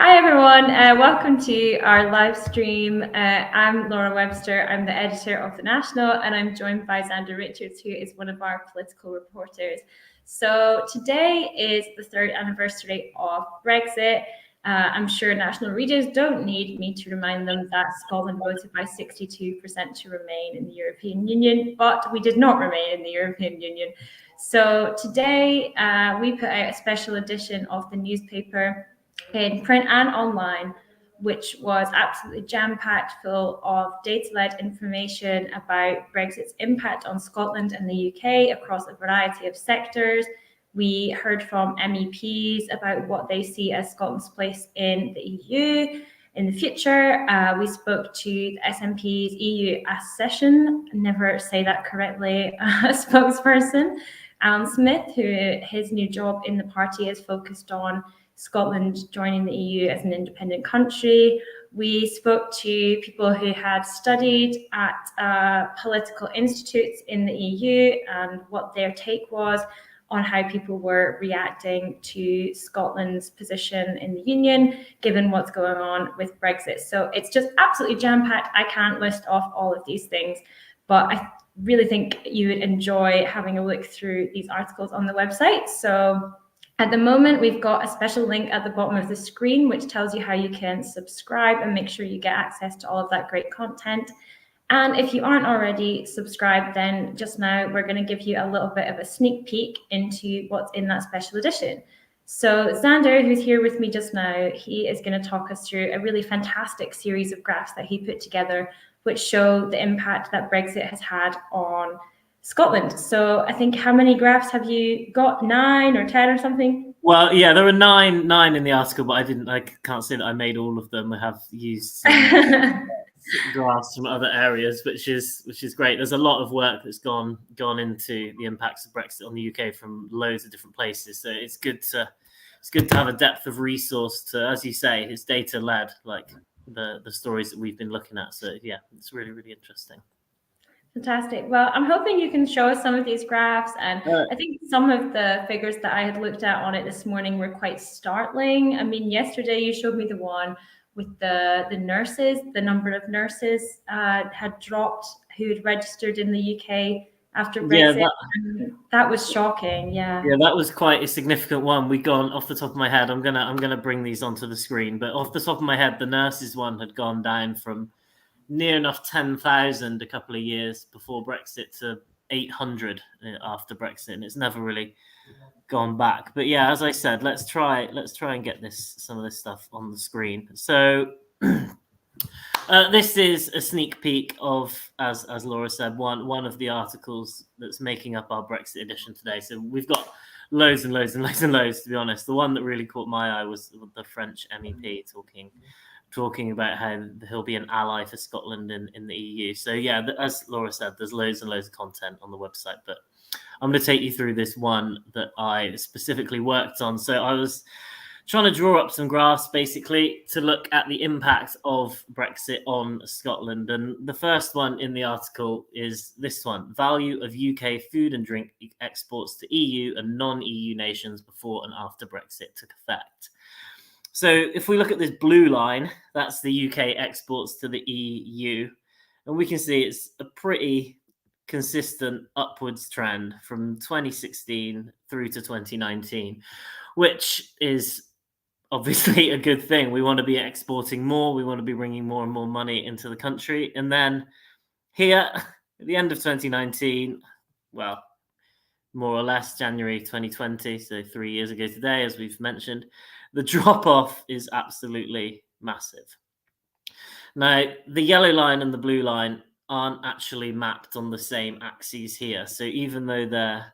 Hi everyone, welcome to our live stream. I'm Laura Webster, I'm the editor of The National, and I'm joined by Xander Richards, who is one of our political reporters. So today is the third anniversary of Brexit. I'm sure national readers don't need me to remind them that Scotland voted by 62% to remain in the European Union, but we did not remain in the European Union. So today we put out a special edition of the newspaper in print and online, which was absolutely jam-packed full of data-led information about Brexit's impact on Scotland and the UK across a variety of sectors. We heard from MEPs about what they see as Scotland's place in the EU in the future. We spoke to the SNP's EU accession, never say that correctly, spokesperson, Alan Smith, who his new job in the party is focused on Scotland joining the EU as an independent country. We spoke to people who had studied at political institutes in the EU and what their take was on how people were reacting to Scotland's position in the Union, given what's going on with Brexit. So it's just absolutely jam-packed. I can't list off all of these things, but I really think you would enjoy having a look through these articles on the website. So at the moment, we've got a special link at the bottom of the screen, which tells you how you can subscribe and make sure you get access to all of that great content. And if you aren't already subscribed, then just now we're going to give you a little bit of a sneak peek into what's in that special edition. So Xander, who's here with me just now, he is going to talk us through a really fantastic series of graphs that he put together, which show the impact that Brexit has had on Scotland. So I think, how many graphs have you got? 9 or 10 or something? Well, yeah, there were nine in the article, but I can't say that I made all of them. I have used some graphs from other areas, which is great. There's a lot of work that's gone into the impacts of Brexit on the UK from loads of different places. So it's good to have a depth of resource to, as you say, it's data led, like the stories that we've been looking at. So yeah, it's really, really interesting. Fantastic. Well, I'm hoping you can show us some of these graphs. And I think some of the figures that I had looked at on it this morning were quite startling. I mean, yesterday you showed me the one with the nurses. The number of nurses had dropped who had registered in the UK after Brexit. Yeah, that was shocking. Yeah, that was quite a significant one. We gone off the top of my head. I'm gonna bring these onto the screen, but off the top of my head, the nurses one had gone down from near enough 10,000 a couple of years before Brexit to 800 after Brexit, and it's never really gone back. But yeah, as I said, let's try and get some of this stuff on the screen. So this is a sneak peek of, as Laura said, one of the articles that's making up our Brexit edition today. So we've got loads and loads and loads and loads, to be honest. The one that really caught my eye was the French MEP talking about how he'll be an ally for Scotland in the EU. So yeah, as Laura said, there's loads and loads of content on the website, but I'm going to take you through this one that I specifically worked on. So I was trying to draw up some graphs basically to look at the impact of Brexit on Scotland. And the first one in the article is this one: value of UK food and drink exports to EU and non-EU nations before and after Brexit took effect. So if we look at this blue line, that's the UK exports to the EU, and we can see it's a pretty consistent upwards trend from 2016 through to 2019, which is obviously a good thing. We want to be exporting more. We want to be bringing more and more money into the country. And then here at the end of 2019, well, more or less January 2020, so 3 years ago today, as we've mentioned, the drop-off is absolutely massive. Now, the yellow line and the blue line aren't actually mapped on the same axes here. So even though they're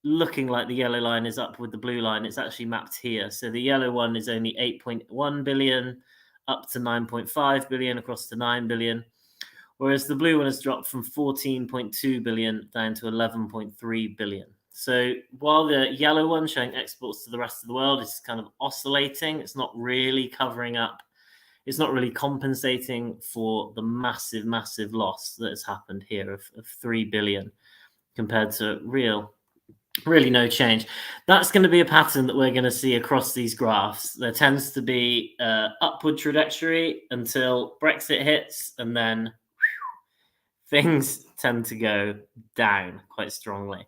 looking like the yellow line is up with the blue line, it's actually mapped here. So the yellow one is only 8.1 billion up to 9.5 billion across to 9 billion, whereas the blue one has dropped from 14.2 billion down to 11.3 billion. So while the yellow one showing exports to the rest of the world is kind of oscillating, it's not really covering up, it's not really compensating for the massive, massive loss that has happened here of 3 billion compared to real Really no change. That's going to be a pattern that we're going to see across these graphs. There tends to be upward trajectory until Brexit hits, and then things tend to go down quite strongly.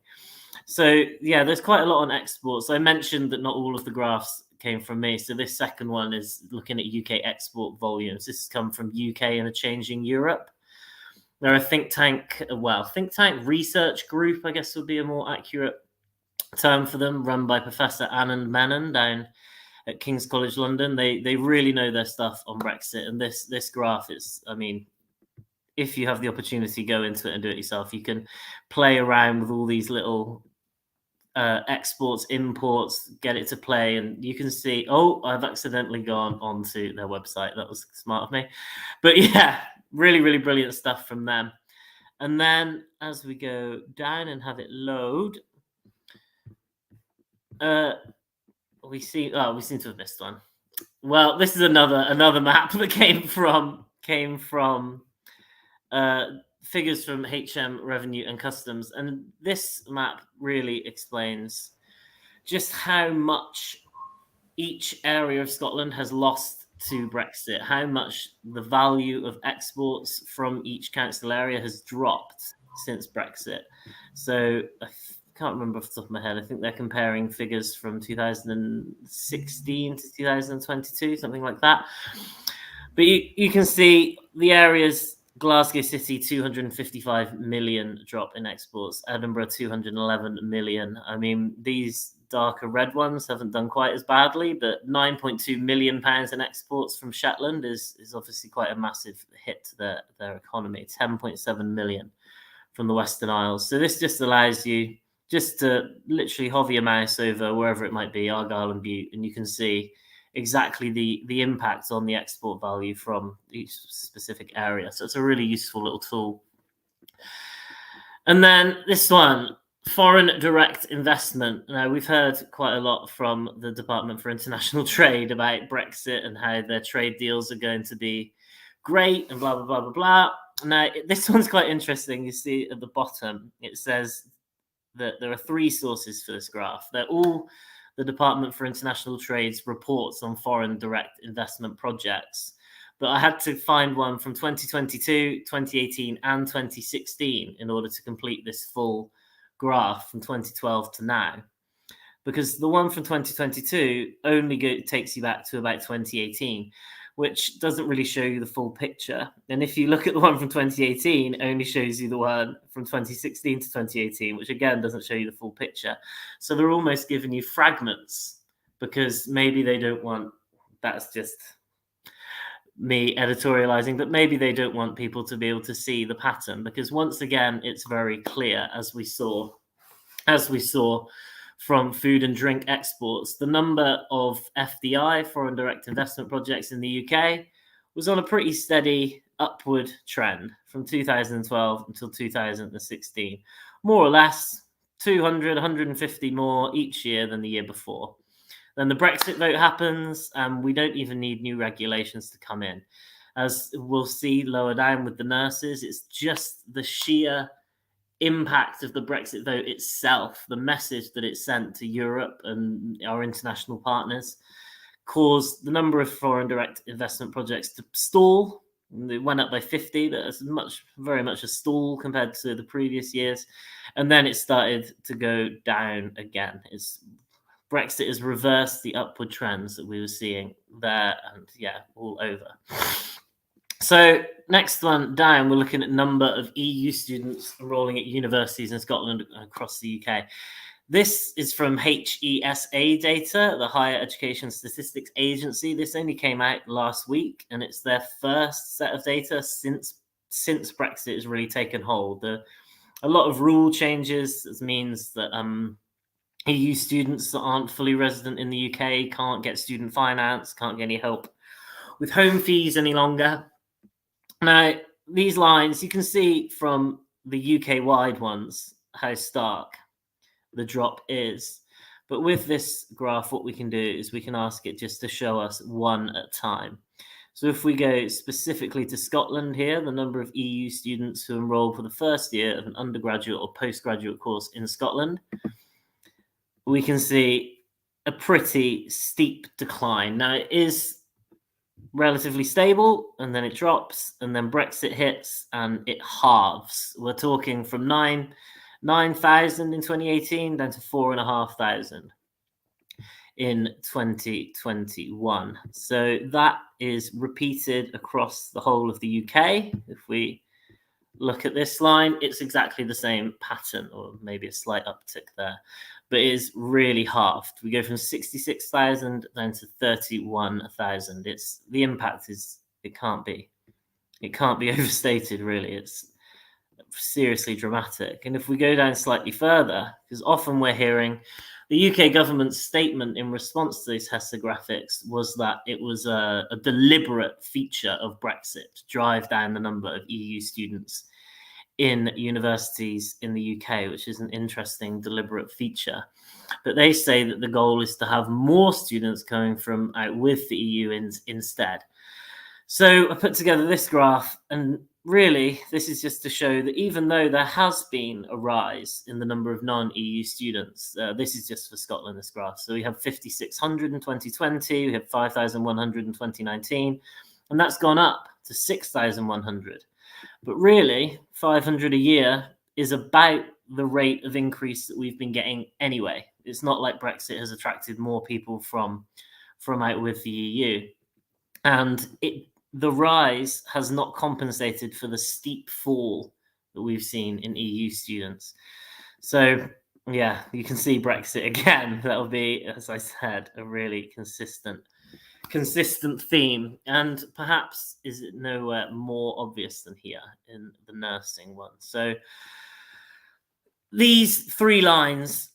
So yeah, there's quite a lot on exports. I mentioned that not all of the graphs came from me. So this second one is looking at UK export volumes. This has come from UK and a Changing Europe. They're a think tank research group, I guess would be a more accurate term for them, run by Professor Anand Menon down at King's College London. They really know their stuff on Brexit. And this graph is, I mean, if you have the opportunity, go into it and do it yourself. You can play around with all these little exports, imports, get it to play, and you can see, oh, I've accidentally gone onto their website. That was smart of me. But yeah, really, really brilliant stuff from them. And then as we go down and have it load, we seem to have missed one. Well, this is another map that came from figures from HM Revenue and Customs, and this map really explains just how much each area of Scotland has lost to Brexit, how much the value of exports from each council area has dropped since Brexit. So I can't remember off the top of my head. I think they're comparing figures from 2016 to 2022, something like that. But you can see the areas. Glasgow City, 255 million drop in exports. Edinburgh, 211 million. I mean, these darker red ones haven't done quite as badly, but 9.2 million pounds in exports from Shetland is obviously quite a massive hit to their economy. 10.7 million from the Western Isles. So this just allows you just to literally hover your mouse over wherever it might be, Argyll and Bute, and you can see exactly the impact on the export value from each specific area. So it's a really useful little tool. And then this one, foreign direct investment. Now, we've heard quite a lot from the Department for International Trade about Brexit and how their trade deals are going to be great and blah, blah, blah, blah, blah. Now, this one's quite interesting. You see at the bottom, it says that there are three sources for this graph. They're all the Department for International Trade's reports on foreign direct investment projects. But I had to find one from 2022, 2018, and 2016 in order to complete this full graph from 2012 to now. Because the one from 2022 only takes you back to about 2018, which doesn't really show you the full picture. And if you look at the one from 2018, it only shows you the one from 2016 to 2018, which again doesn't show you the full picture. So they're almost giving you fragments because maybe they don't want, that's just me editorializing, but maybe they don't want people to be able to see the pattern, because once again, it's very clear, as we saw from food and drink exports, the number of FDI, foreign direct investment projects in the UK, was on a pretty steady upward trend from 2012 until 2016. More or less 200, 150 more each year than the year before. Then the Brexit vote happens, and we don't even need new regulations to come in. As we'll see lower down with the nurses, it's just the sheer impact of the Brexit vote itself, the message that it sent to Europe and our international partners, caused the number of foreign direct investment projects to stall. They went up by 50. That's very much a stall compared to the previous years. And then it started to go down again. Brexit has reversed the upward trends that we were seeing there and all over. So next one down, we're looking at number of EU students enrolling at universities in Scotland and across the UK. This is from HESA data, the Higher Education Statistics Agency. This only came out last week, and it's their first set of data since Brexit has really taken hold. A lot of rule changes. This means that EU students that aren't fully resident in the UK can't get student finance, can't get any help with home fees any longer. Now, these lines, you can see from the UK-wide ones how stark the drop is. But with this graph, what we can do is we can ask it just to show us one at a time. So if we go specifically to Scotland here, the number of EU students who enroll for the first year of an undergraduate or postgraduate course in Scotland, we can see a pretty steep decline. Now, it is relatively stable, and then it drops, and then Brexit hits, and it halves. We're talking from 9,000 in 2018 down to 4,500 in 2021. So that is repeated across the whole of the UK. If we look at this line, it's exactly the same pattern, or maybe a slight uptick there, but it is really halved. We go from 66,000 down to 31,000. It's the impact is it can't be overstated, really. It's seriously dramatic. And if we go down slightly further, because often we're hearing the UK government's statement in response to these HESA graphics was that it was a deliberate feature of Brexit to drive down the number of EU students in universities in the UK, which is an interesting deliberate feature. But they say that the goal is to have more students coming from out with the EU instead. So I put together this graph, and really this is just to show that even though there has been a rise in the number of non-EU students, this is just for Scotland, this graph. So we have 5,600 in 2020, we have 5,100 in 2019, and that's gone up to 6,100. But really, 500 a year is about the rate of increase that we've been getting anyway. It's not like Brexit has attracted more people from out with the EU. And the rise has not compensated for the steep fall that we've seen in EU students. So, yeah, you can see Brexit again. That'll be, as I said, a really consistent theme, and perhaps is it nowhere more obvious than here in the nursing one. So these three lines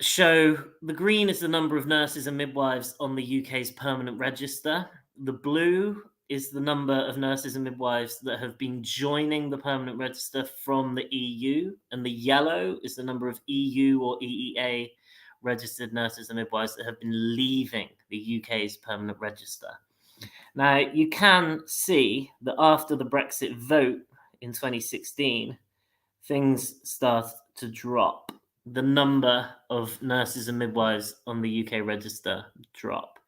show the green is the number of nurses and midwives on the UK's permanent register. The blue is the number of nurses and midwives that have been joining the permanent register from the EU, and the yellow is the number of EU or EEA registered nurses and midwives that have been leaving the UK's permanent register. Now, you can see that after the Brexit vote in 2016, things start to drop. The number of nurses and midwives on the UK register drop.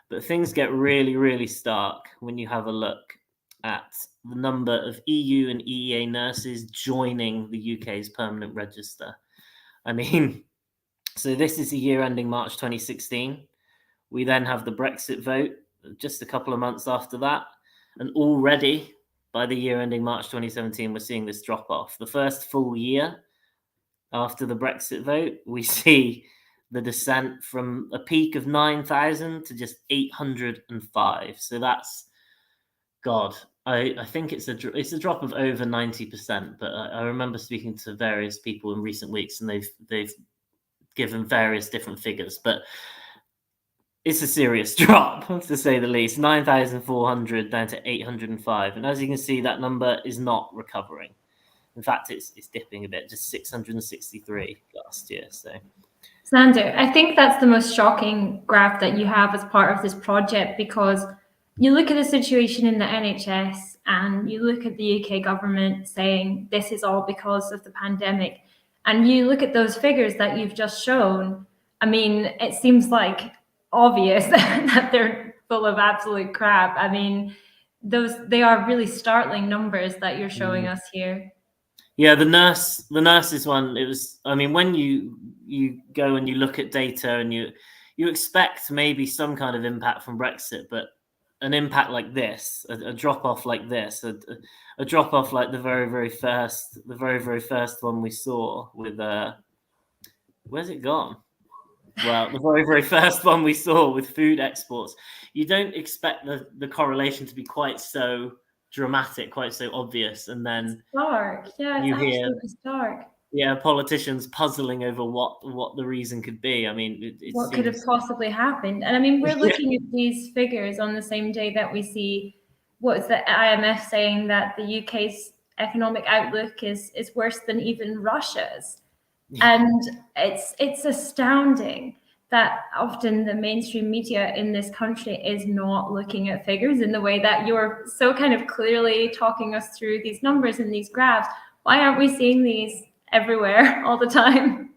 But things get really, really stark when you have a look at the number of EU and EEA nurses joining the UK's permanent register. I mean, so this is the year ending March 2016. We then have the Brexit vote just a couple of months after that. And already by the year ending March 2017, we're seeing this drop off. The first full year after the Brexit vote, we see the descent from a peak of 9,000 to just 805. So that's, God, I think it's a drop of over 90%. But I remember speaking to various people in recent weeks, and they've given various different figures, but it's a serious drop, to say the least. 9,400 down to 805. And as you can see, that number is not recovering. In fact, it's dipping a bit, just 663 last year. So, Xander, I think that's the most shocking graph that you have as part of this project, because you look at the situation in the NHS and you look at the UK government saying this is all because of the pandemic, and you look at those figures that you've just shown. I mean, it seems like obvious that they're full of absolute crap. I mean, they are really startling numbers that you're showing us here. Yeah, the nurses one, it was, I mean, when you go and you look at data and you expect maybe some kind of impact from Brexit, but an impact like this, a drop off like this, a drop off like the very, very first one we saw with where's it gone? Well, the very, very first one we saw with food exports, you don't expect the correlation to be quite so dramatic, quite so obvious, and then stark. Yeah, it's absolutely stark. Yeah, politicians puzzling over what the reason could be. I mean, what could have possibly happened? And I mean, we're looking at these figures on the same day that we see what's the IMF saying that the UK's economic outlook is worse than even Russia's. And it's astounding that often the mainstream media in this country is not looking at figures in the way that you're so kind of clearly talking us through these numbers and these graphs. Why aren't we seeing these everywhere all the time?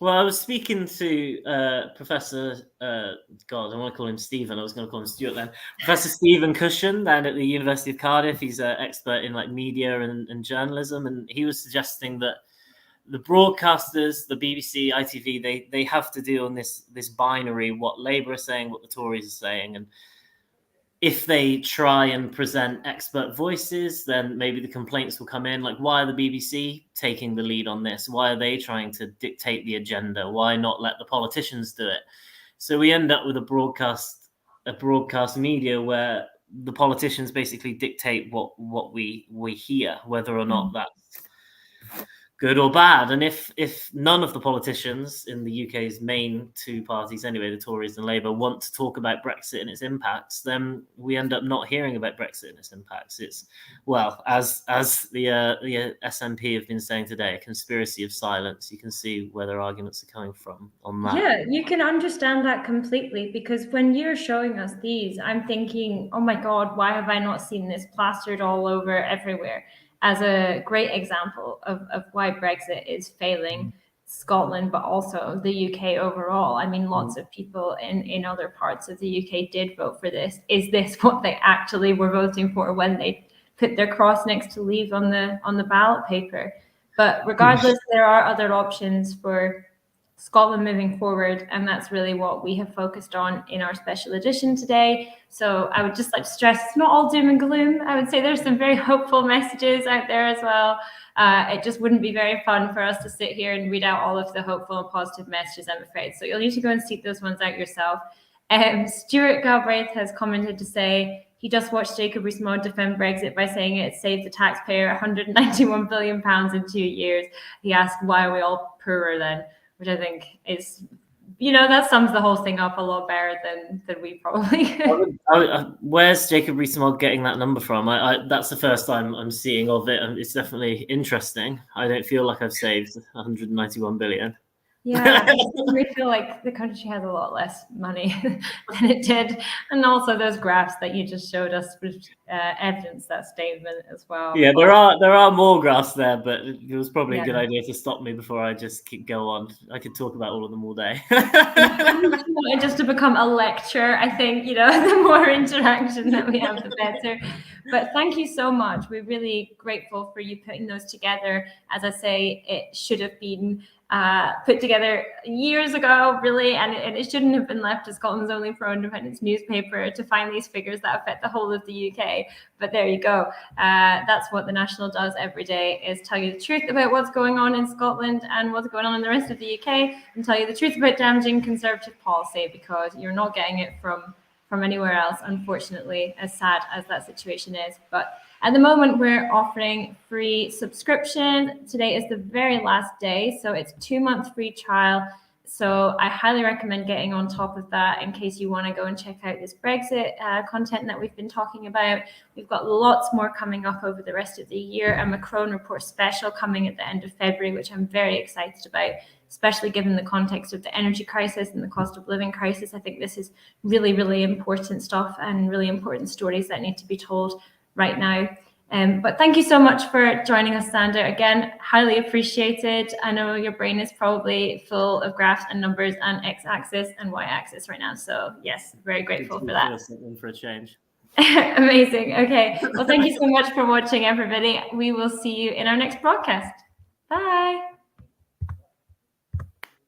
Well, I was speaking to Professor, God, I want to call him Stephen. I was going to call him Stuart then. Professor Stephen Cushion down at the University of Cardiff. He's an expert in like media and journalism, and he was suggesting that the broadcasters, the BBC, ITV, they have to deal in this binary: what Labour are saying, what the Tories are saying, and if they try and present expert voices, then maybe the complaints will come in. Like, why are the BBC taking the lead on this? Why are they trying to dictate the agenda? Why not let the politicians do it? So we end up with a broadcast media where the politicians basically dictate what we hear, whether or not that's good or bad. And if none of the politicians in the UK's main two parties, anyway, the Tories and Labour, want to talk about Brexit and its impacts, then we end up not hearing about Brexit and its impacts. It's, well, as the SNP have been saying today, a conspiracy of silence. You can see where their arguments are coming from on that. Yeah, you can understand that completely, because when you're showing us these, I'm thinking, oh my God, why have I not seen this plastered all over everywhere? As a great example of why Brexit is failing Scotland, but also the UK overall. I mean, lots of people in other parts of the UK did vote for this. Is this what they actually were voting for when they put their cross next to leave on the ballot paper? But regardless, there are other options for Scotland moving forward, and that's really what we have focused on in our special edition today. So I would just like to stress, it's not all doom and gloom. I would say there's some very hopeful messages out there as well. It just wouldn't be very fun for us to sit here and read out all of the hopeful and positive messages, I'm afraid. So you'll need to go and seek those ones out yourself. Stuart Galbraith has commented to say he just watched Jacob Rees-Mogg defend Brexit by saying it saved the taxpayer £191 billion in 2 years. He asked, why are we all poorer then? Which I think is, that sums the whole thing up a lot better than we probably could. Where's Jacob Rees-Mogg getting that number from? That's the first time I'm seeing of it, and it's definitely interesting. I don't feel like I've saved 191 billion. Yeah, we feel like the country has a lot less money than it did. And also those graphs that you just showed us evidence that statement as well. Yeah, there are more graphs there, but it was probably a good idea to stop me before I just go on. I could talk about all of them all day. Just to become a lecture, I think, the more interaction that we have, the better. But thank you so much. We're really grateful for you putting those together. As I say, it should have been put together years ago, really, and it shouldn't have been left as Scotland's only pro-independence newspaper to find these figures that affect the whole of the UK. But there you go. That's what The National does every day, is tell you the truth about what's going on in Scotland and what's going on in the rest of the UK, and tell you the truth about damaging Conservative policy, because you're not getting it from anywhere else, unfortunately, as sad as that situation is. But at the moment, we're offering free subscription. Today is the very last day, so it's 2-month free trial. So I highly recommend getting on top of that in case you want to go and check out this Brexit content that we've been talking about. We've got lots more coming up over the rest of the year. A Macron Report special coming at the end of February, which I'm very excited about, especially given the context of the energy crisis and the cost of living crisis. I think this is really, really important stuff and really important stories that need to be told right now. But thank you so much for joining us, Xander. Again, highly appreciated. I know your brain is probably full of graphs and numbers and x-axis and y-axis right now. So yes, very grateful for that. For a change. Amazing. Okay. Well, thank you so much for watching, everybody. We will see you in our next broadcast. Bye.